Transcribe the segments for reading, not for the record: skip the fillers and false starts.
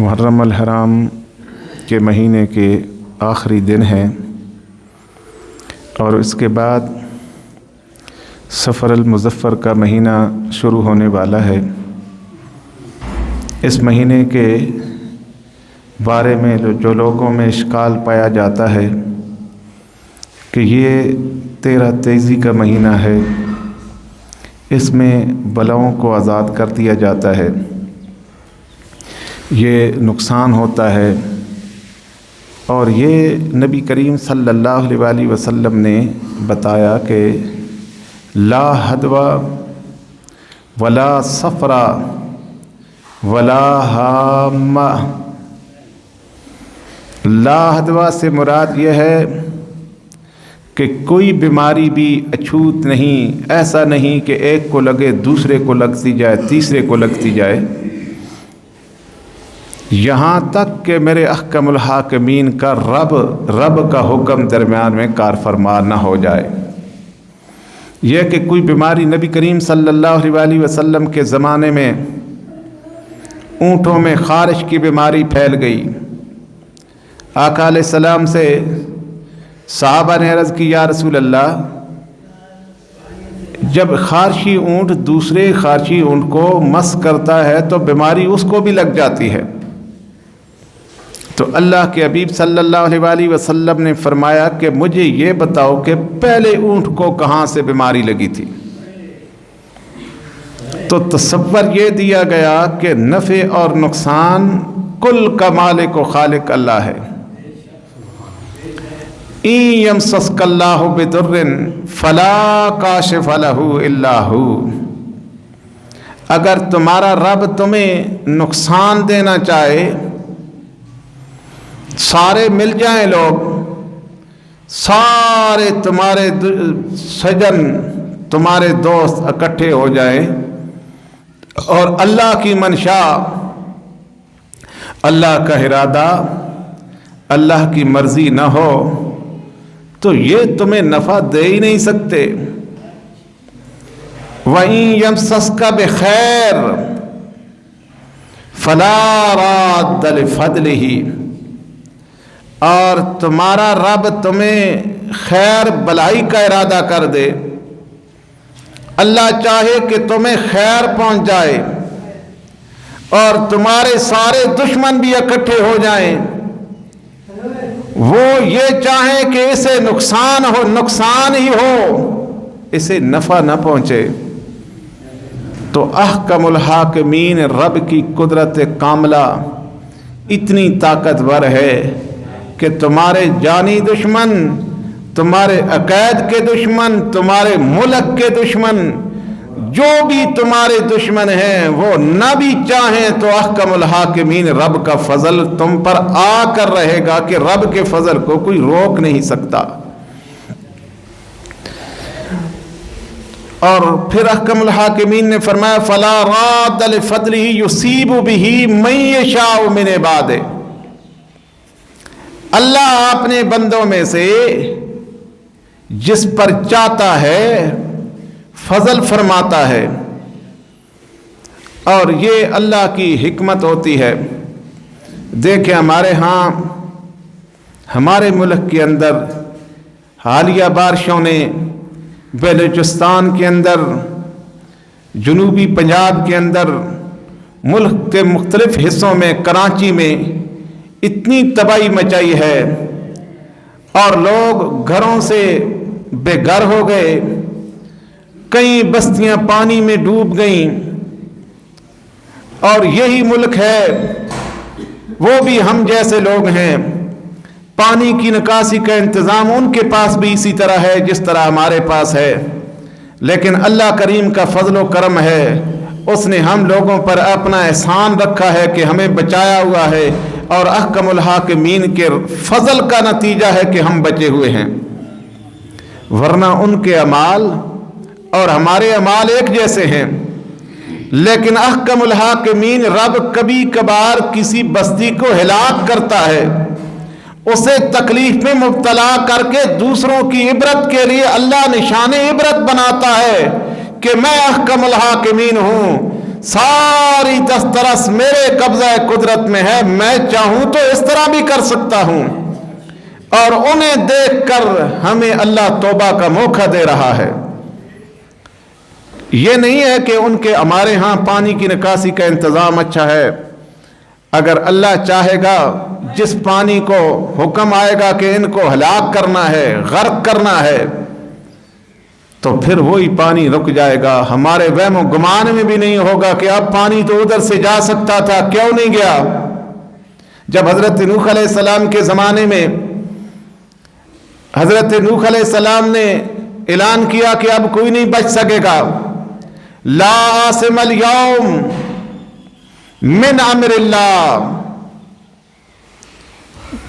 محرم الحرام کے مہینے کے آخری دن ہیں اور اس کے بعد سفر المظفر کا مہینہ شروع ہونے والا ہے۔ اس مہینے کے بارے میں جو لوگوں میں اشکال پایا جاتا ہے کہ یہ 13 تیزی کا مہینہ ہے، اس میں بلاؤں کو آزاد کر دیا جاتا ہے، یہ نقصان ہوتا ہے، اور یہ نبی کریم صلی اللہ علیہ وآلہ وسلم نے بتایا کہ لا حدوہ ولا صفرا ولا حامہ۔ لا حدوہ سے مراد یہ ہے کہ کوئی بیماری بھی اچھوت نہیں، ایسا نہیں کہ ایک کو لگے دوسرے کو لگتی جائے، تیسرے کو لگتی جائے، یہاں تک کہ میرے احکم الحاکمین کا رب کا حکم درمیان میں کار فرما نہ ہو جائے۔ یہ کہ کوئی بیماری نبی کریم صلی اللہ علیہ وسلم کے زمانے میں اونٹوں میں خارش کی بیماری پھیل گئی، آقا علیہ السلام سے صحابہ نے عرض کی یا رسول اللہ، جب خارشی اونٹ دوسرے خارشی اونٹ کو مس کرتا ہے تو بیماری اس کو بھی لگ جاتی ہے۔ تو اللہ کے حبیب صلی اللہ علیہ وآلہ وسلم نے فرمایا کہ مجھے یہ بتاؤ کہ پہلے اونٹ کو کہاں سے بیماری لگی تھی؟ تو تصور یہ دیا گیا کہ نفع اور نقصان کل کا مالک و خالق اللہ ہے۔ ان یمسسک اللہ بضر فلا کاشف لہ الا ہو۔ اگر تمہارا رب تمہیں نقصان دینا چاہے، سارے مل جائیں لوگ، سارے تمہارے سجن تمہارے دوست اکٹھے ہو جائیں، اور اللہ کی منشا، اللہ کا ارادہ، اللہ کی مرضی نہ ہو تو یہ تمہیں نفع دے ہی نہیں سکتے۔ وَإِن يَمْسَسْكَ بِخَيْرٍ فَلَا رَادَّ لِفَضْلِهِ۔ اور تمہارا رب تمہیں خیر بلائی کا ارادہ کر دے، اللہ چاہے کہ تمہیں خیر پہنچ جائے اور تمہارے سارے دشمن بھی اکٹھے ہو جائیں، وہ یہ چاہیں کہ اسے نقصان ہو، نقصان ہی ہو، اسے نفع نہ پہنچے، تو احکم الحاکمین رب کی قدرت کاملہ اتنی طاقتور ہے کہ تمہارے جانی دشمن، تمہارے عقائد کے دشمن، تمہارے ملک کے دشمن، جو بھی تمہارے دشمن ہیں، وہ نہ بھی چاہیں تو احکم الحاکمین رب کا فضل تم پر آ کر رہے گا کہ رب کے فضل کو کوئی روک نہیں سکتا۔ اور پھر احکم الحاکمین نے فرمایا فلا راد لفضلہ یصیب بہ من یشاء من عبادہ۔ اللہ اپنے بندوں میں سے جس پر چاہتا ہے فضل فرماتا ہے، اور یہ اللہ کی حکمت ہوتی ہے۔ دیکھیں ہمارے ہاں، ہمارے ملک کے اندر حالیہ بارشوں نے بلوچستان کے اندر، جنوبی پنجاب کے اندر، ملک کے مختلف حصوں میں، کراچی میں اتنی تباہی مچائی ہے، اور لوگ گھروں سے بے گھر ہو گئے، کئی بستیاں پانی میں ڈوب گئیں، اور یہی ملک ہے، وہ بھی ہم جیسے لوگ ہیں، پانی کی نکاسی کا انتظام ان کے پاس بھی اسی طرح ہے جس طرح ہمارے پاس ہے، لیکن اللہ کریم کا فضل و کرم ہے، اس نے ہم لوگوں پر اپنا احسان رکھا ہے کہ ہمیں بچایا ہوا ہے، اور احکم الحاکمین کے فضل کا نتیجہ ہے کہ ہم بچے ہوئے ہیں، ورنہ ان کے اعمال اور ہمارے اعمال ایک جیسے ہیں۔ لیکن احکم الحاکمین رب کبھی کبھار کسی بستی کو ہلاک کرتا ہے، اسے تکلیف میں مبتلا کر کے دوسروں کی عبرت کے لیے اللہ نشان عبرت بناتا ہے کہ میں احکم الحاکمین ہوں، ساری دسترس میرے قبضہ قدرت میں ہے، میں چاہوں تو اس طرح بھی کر سکتا ہوں۔ اور انہیں دیکھ کر ہمیں اللہ توبہ کا موقع دے رہا ہے۔ یہ نہیں ہے کہ ان کے ہمارے ہاں پانی کی نکاسی کا انتظام اچھا ہے۔ اگر اللہ چاہے گا، جس پانی کو حکم آئے گا کہ ان کو ہلاک کرنا ہے، غرق کرنا ہے، تو پھر وہی پانی رک جائے گا۔ ہمارے وہم و گمان میں بھی نہیں ہوگا کہ اب پانی تو ادھر سے جا سکتا تھا، کیوں نہیں گیا؟ جب حضرت نوح علیہ السلام کے زمانے میں حضرت نوح علیہ السلام نے اعلان کیا کہ اب کوئی نہیں بچ سکے گا، لا عاصم اليوم من امر اللہ،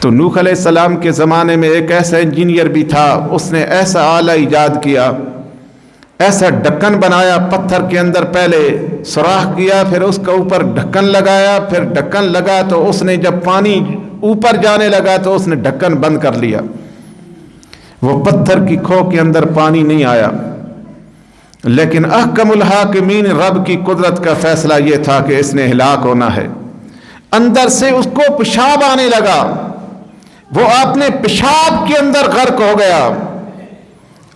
تو نوح علیہ السلام کے زمانے میں ایک ایسا انجینئر بھی تھا، اس نے ایسا آلہ ایجاد کیا، ایسا ڈھکن بنایا، پتھر کے اندر پہلے سوراخ کیا، پھر اس کا اوپر ڈھکن لگایا، پھر ڈھکن لگا تو اس نے جب پانی اوپر جانے لگا تو اس نے ڈھکن بند کر لیا، وہ پتھر کی کھو کے اندر پانی نہیں آیا۔ لیکن احکم الحاکمین رب کی قدرت کا فیصلہ یہ تھا کہ اس نے ہلاک ہونا ہے۔ اندر سے اس کو پیشاب آنے لگا، وہ اپنے پیشاب کے اندر غرق ہو گیا۔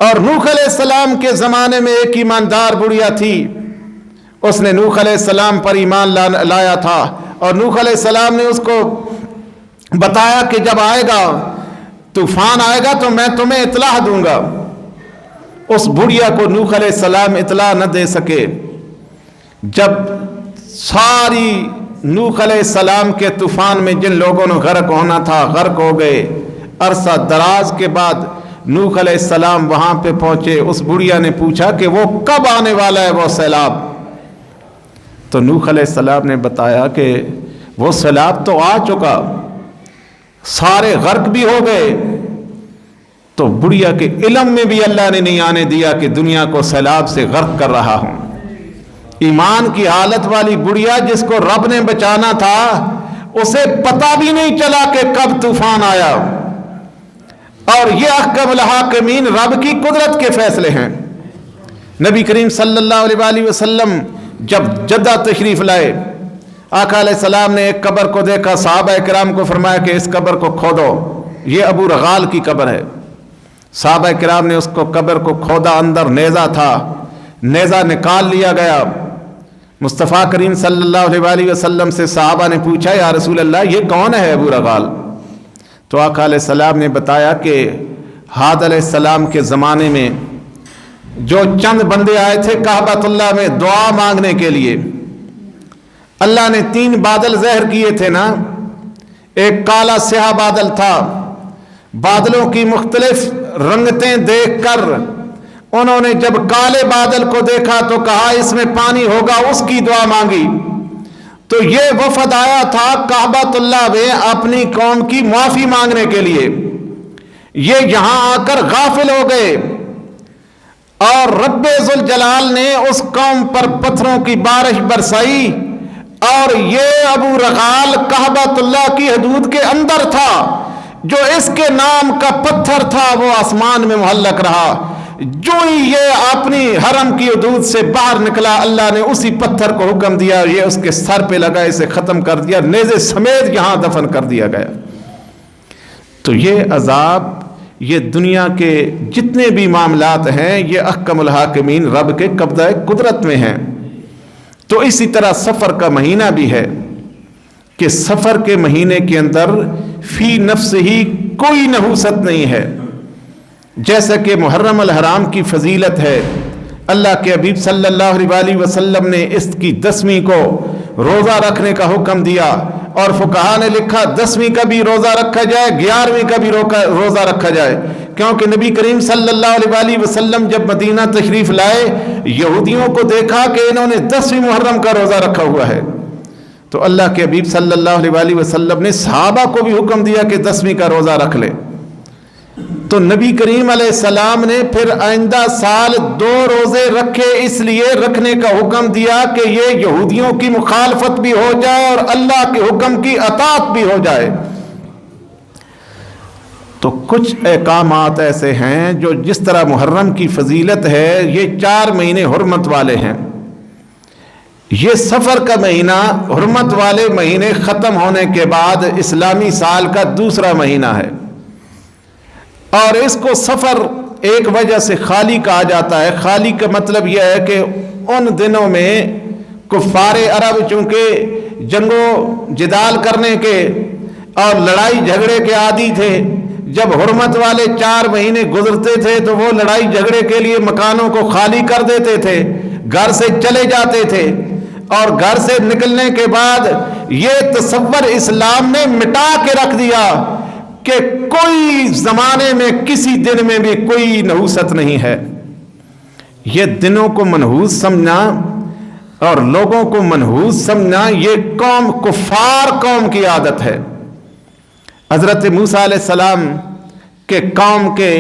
اور نوح علیہ السلام کے زمانے میں ایک ایماندار بڑھیا تھی، اس نے نوح علیہ السلام پر ایمان لایا تھا، اور نوح علیہ السلام نے اس کو بتایا کہ جب آئے گا طوفان آئے گا تو میں تمہیں اطلاع دوں گا۔ اس بڑھیا کو نوح علیہ السلام اطلاع نہ دے سکے۔ جب ساری نوح علیہ السلام کے طوفان میں جن لوگوں نے غرق ہونا تھا غرق ہو گئے، عرصہ دراز کے بعد نوح علیہ السلام وہاں پہ پہنچے، اس بڑھیا نے پوچھا کہ وہ کب آنے والا ہے وہ سیلاب؟ تو نوح علیہ السلام نے بتایا کہ وہ سیلاب تو آ چکا، سارے غرق بھی ہو گئے۔ تو بڑھیا کے علم میں بھی اللہ نے نہیں آنے دیا کہ دنیا کو سیلاب سے غرق کر رہا ہوں۔ ایمان کی حالت والی بڑھیا جس کو رب نے بچانا تھا، اسے پتہ بھی نہیں چلا کہ کب طوفان آیا۔ اور یہ احکم الحاکمین رب کی قدرت کے فیصلے ہیں۔ نبی کریم صلی اللہ علیہ وآلہ وسلم جب جدہ تشریف لائے، آقا علیہ السلام نے ایک قبر کو دیکھا، صحابہ کرام کو فرمایا کہ اس قبر کو کھودو، یہ ابو رغال کی قبر ہے۔ صحابہ کرام نے اس کو قبر کو کھودا، اندر نیزہ تھا، نیزہ نکال لیا گیا۔ مصطفیٰ کریم صلی اللہ علیہ وآلہ وسلم سے صحابہ نے پوچھا، یا رسول اللہ یہ کون ہے ابو رغال؟ تو آقا علیہ السلام نے بتایا کہ حاد علیہ السلام کے زمانے میں جو چند بندے آئے تھے کعبۃ اللہ میں دعا مانگنے کے لیے، اللہ نے 3 بادل ظاہر کیے تھے نا، ایک کالا سیاہ بادل تھا، بادلوں کی مختلف رنگتیں دیکھ کر انہوں نے جب کالے بادل کو دیکھا تو کہا اس میں پانی ہوگا، اس کی دعا مانگی۔ تو یہ وفد آیا تھا کعبۃ اللہ میں اپنی قوم کی معافی مانگنے کے لیے، یہ یہاں آ کر غافل ہو گئے، اور رب ذوالجلال نے اس قوم پر پتھروں کی بارش برسائی، اور یہ ابو رغال کعبۃ اللہ کی حدود کے اندر تھا، جو اس کے نام کا پتھر تھا وہ آسمان میں معلق رہا۔ جو ہی یہ اپنی حرم کی حدود سے باہر نکلا، اللہ نے اسی پتھر کو حکم دیا، یہ اس کے سر پہ لگا، اسے ختم کر دیا، نیزے سمیت یہاں دفن کر دیا گیا۔ تو یہ عذاب، یہ دنیا کے جتنے بھی معاملات ہیں، یہ احکم الحاکمین رب کے قبضہ قدرت میں ہیں۔ تو اسی طرح سفر کا مہینہ بھی ہے کہ سفر کے مہینے کے اندر فی نفس ہی کوئی نحوست نہیں ہے، جیسا کہ محرم الحرام کی فضیلت ہے۔ اللہ کے حبیب صلی اللہ علیہ وآلہ وسلم نے اس کی 10ویں کو روزہ رکھنے کا حکم دیا، اور فقہا نے لکھا 10ویں کا بھی روزہ رکھا جائے، 11ویں کا بھی روزہ رکھا جائے، کیونکہ نبی کریم صلی اللہ علیہ وآلہ وسلم جب مدینہ تشریف لائے، یہودیوں کو دیکھا کہ انہوں نے 10ویں محرم کا روزہ رکھا ہوا ہے، تو اللہ کے حبیب صلی اللہ علیہ وآلہ وسلم نے صحابہ کو بھی حکم دیا کہ 10ویں کا روزہ رکھ لے۔ تو نبی کریم علیہ السلام نے پھر آئندہ سال 2 روزے رکھے، اس لیے رکھنے کا حکم دیا کہ یہ یہودیوں کی مخالفت بھی ہو جائے اور اللہ کے حکم کی اطاعت بھی ہو جائے۔ تو کچھ احکامات ایسے ہیں جو جس طرح محرم کی فضیلت ہے، یہ 4 مہینے حرمت والے ہیں، یہ سفر کا مہینہ حرمت والے مہینے ختم ہونے کے بعد اسلامی سال کا دوسرا مہینہ ہے، اور اس کو سفر ایک وجہ سے خالی کہا جاتا ہے۔ خالی کا مطلب یہ ہے کہ ان دنوں میں کفار عرب چونکہ جنگ و جدال کرنے کے اور لڑائی جھگڑے کے عادی تھے، جب حرمت والے 4 مہینے گزرتے تھے تو وہ لڑائی جھگڑے کے لیے مکانوں کو خالی کر دیتے تھے، گھر سے چلے جاتے تھے، اور گھر سے نکلنے کے بعد یہ تصور اسلام نے مٹا کے رکھ دیا کہ کوئی زمانے میں کسی دن میں بھی کوئی نحوست نہیں ہے۔ یہ دنوں کو منحوس سمجھنا اور لوگوں کو منحوس سمجھنا یہ قوم کفار قوم کی عادت ہے۔ حضرت موسیٰ علیہ السلام کے قوم کے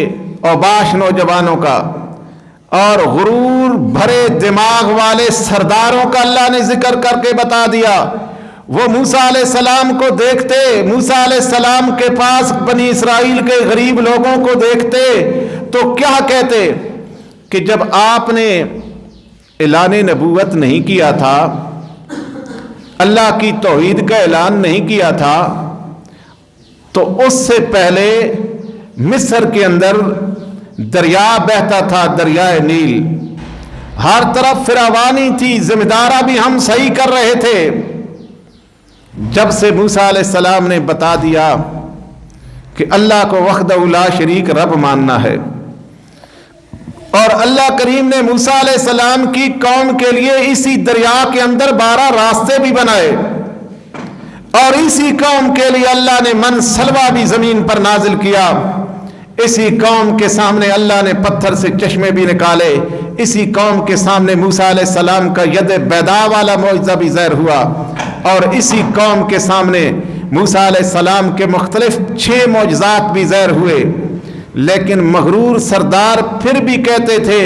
اوباش نوجوانوں کا اور غرور بھرے دماغ والے سرداروں کا اللہ نے ذکر کر کے بتا دیا۔ وہ موسیٰ علیہ السلام کو دیکھتے، موسیٰ علیہ السلام کے پاس بنی اسرائیل کے غریب لوگوں کو دیکھتے تو کیا کہتے کہ جب آپ نے اعلان نبوت نہیں کیا تھا، اللہ کی توحید کا اعلان نہیں کیا تھا، تو اس سے پہلے مصر کے اندر دریا بہتا تھا، دریائے نیل، ہر طرف فراوانی تھی، ذمہ دارہ بھی ہم صحیح کر رہے تھے۔ جب سے موسیٰ علیہ السلام نے بتا دیا کہ اللہ کو وحدہ لا شریک رب ماننا ہے، اور اللہ کریم نے موسیٰ علیہ السلام کی قوم کے لیے اسی دریا کے اندر 12 راستے بھی بنائے، اور اسی قوم کے لیے اللہ نے من سلوہ بھی زمین پر نازل کیا، اسی قوم کے سامنے اللہ نے پتھر سے چشمے بھی نکالے، اسی قوم کے سامنے موسیٰ علیہ السلام کا ید بیضاء والا معجزہ بھی ظاہر ہوا، اور اسی قوم کے سامنے موسیٰ علیہ السلام کے مختلف 6 معجزات بھی ظاہر ہوئے۔ لیکن مغرور سردار پھر بھی کہتے تھے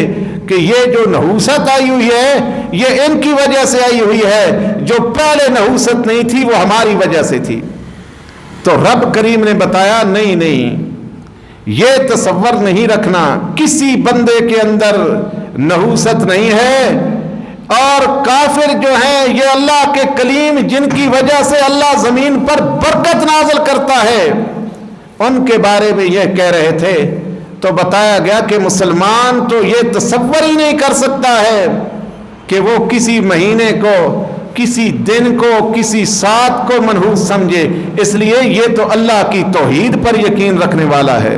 کہ یہ جو نحوست آئی ہوئی ہے یہ ان کی وجہ سے آئی ہوئی ہے، جو پہلے نحوست نہیں تھی وہ ہماری وجہ سے تھی۔ تو رب کریم نے بتایا نہیں، یہ تصور نہیں رکھنا، کسی بندے کے اندر نحوست نہیں ہے، اور کافر جو ہیں یہ اللہ کے کلیم جن کی وجہ سے اللہ زمین پر برکت نازل کرتا ہے، ان کے بارے میں یہ کہہ رہے تھے۔ تو بتایا گیا کہ مسلمان تو یہ تصور ہی نہیں کر سکتا ہے کہ وہ کسی مہینے کو، کسی دن کو، کسی ساتھ کو منحوس سمجھے، اس لیے یہ تو اللہ کی توحید پر یقین رکھنے والا ہے۔